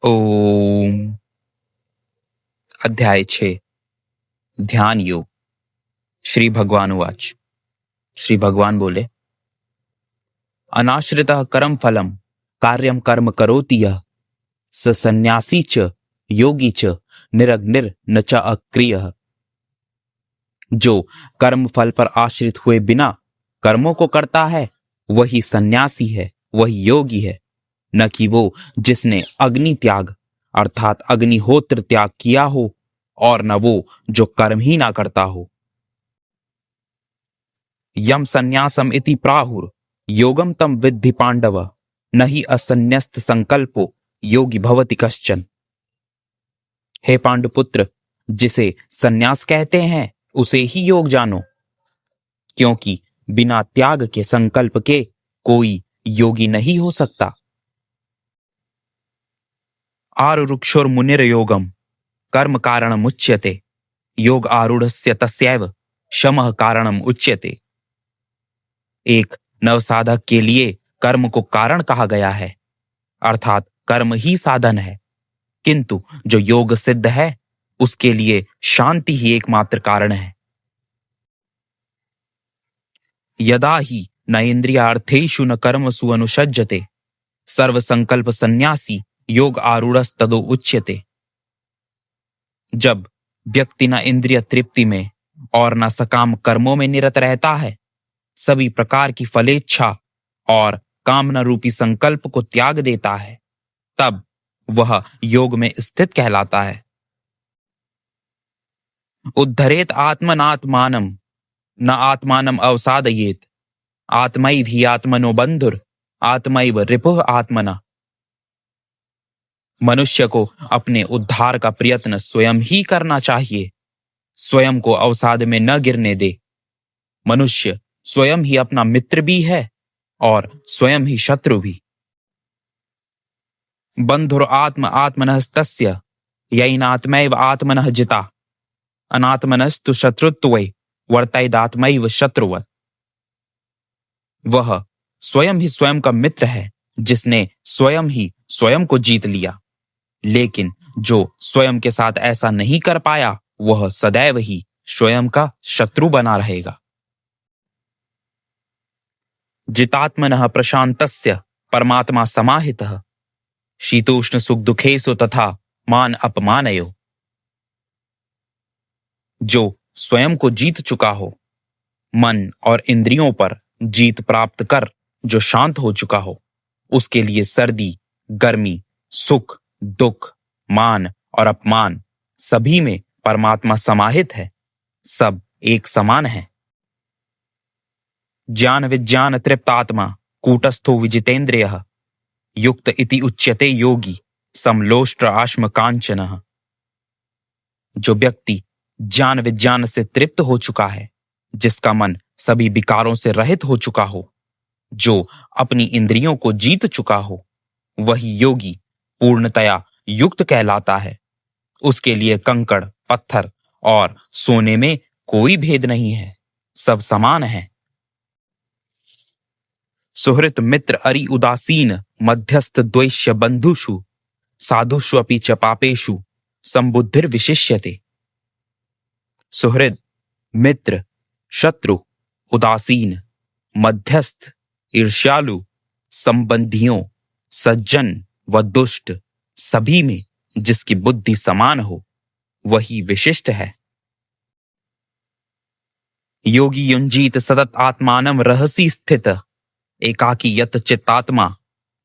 ओम। अध्याय 6 ध्यान योग। श्री भगवान उवाच। श्री भगवान बोले, अनाश्रितः कर्म फलम कार्यम कर्म करोति यः स सन्यासी च योगी च निरग्निर न च अक्रियः। जो कर्म फल पर आश्रित हुए बिना कर्मों को करता है वही सन्यासी है, वही योगी है, न कि वो जिसने अग्नि त्याग अर्थात अग्निहोत्र त्याग किया हो और न वो जो कर्म ही ना करता हो। यम संन्यासम इति प्राहुर योगम तम विद्धि पांडव न ही असन्यस्त संकल्पो योगी भवति कश्चन। हे पांडुपुत्र, जिसे संन्यास कहते हैं उसे ही योग जानो, क्योंकि बिना त्याग के संकल्प के कोई योगी नहीं हो सकता। आरुरुक्षोर मुनिर योगम कर्म कारणम उच्यते योग आरूढ़स्य तस्यैव शमः कारणम उच्यते। एक नवसाधक के लिए कर्म को कारण कहा गया है, अर्थात कर्म ही साधन है, किंतु जो योग सिद्ध है उसके लिए शांति ही एकमात्र कारण है। यदा ही न इंद्रियार्थेषु न कर्मसु अनुषज्यते सर्व संकल्प सन्यासी योग आरूढ़स्तदो उच्यते। जब व्यक्ति न इंद्रिय तृप्ति में और न सकाम कर्मों में निरत रहता है, सभी प्रकार की फलेच्छा और कामना रूपी संकल्प को त्याग देता है, तब वह योग में स्थित कहलाता है। उद्धरेत आत्मनात्मानम न आत्मानम अवसादयेत आत्मैव हि आत्मनो बंधुर आत्मैव रिपुः आत्मना। मनुष्य को अपने उद्धार का प्रयत्न स्वयं ही करना चाहिए, स्वयं को अवसाद में न गिरने दे। मनुष्य स्वयं ही अपना मित्र भी है और स्वयं ही शत्रु भी। बंधुर आत्म आत्मनस्तस्य यैनात्मैव आत्मनः जिता अनात्मनस्तु शत्रुत्वे वर्तैदात्मैव शत्रुवत्। वह स्वयं ही स्वयं का मित्र है जिसने स्वयं ही स्वयं को जीत लिया, लेकिन जो स्वयं के साथ ऐसा नहीं कर पाया वह सदैव ही स्वयं का शत्रु बना रहेगा। जितात्मनः प्रशांतस्य परमात्मा समाहितः शीतोष्ण सुख दुखेषु तथा मान अपमानयो। जो स्वयं को जीत चुका हो, मन और इंद्रियों पर जीत प्राप्त कर जो शांत हो चुका हो, उसके लिए सर्दी गर्मी सुख दुख मान और अपमान सभी में परमात्मा समाहित है, सब एक समान है। ज्ञान विज्ञान तृप्तात्मा कूटस्थो विजितेन्द्रियः युक्त इति उच्यते योगी समलोष्ट्र आश्म कांचनः। जो व्यक्ति ज्ञान विज्ञान से तृप्त हो चुका है, जिसका मन सभी विकारों से रहित हो चुका हो, जो अपनी इंद्रियों को जीत चुका हो, वही योगी पूर्णतया युक्त कहलाता है। उसके लिए कंकड़ पत्थर और सोने में कोई भेद नहीं है, सब समान है। सुहृत मित्र अरि उदासीन मध्यस्थ द्वैष्य बंधुषु साधुषु अपि च पापेषु संबुद्धिर विशिष्यते। सुहृद मित्र शत्रु उदासीन मध्यस्थ ईर्ष्यालु संबंधियों सज्जन व दुष्ट सभी में जिसकी बुद्धि समान हो वही विशिष्ट है। योगी युंजीत सतत आत्मानं रहसि स्थित एकाकी यत चित्तात्मा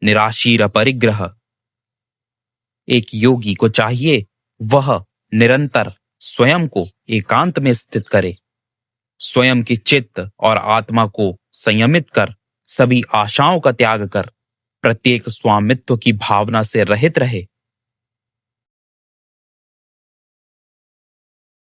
निराशीर परिग्रह। एक योगी को चाहिए वह निरंतर स्वयं को एकांत में स्थित करे, स्वयं की चित्त और आत्मा को संयमित कर सभी आशाओं का त्याग कर प्रत्येक स्वामित्व की भावना से रहित रहे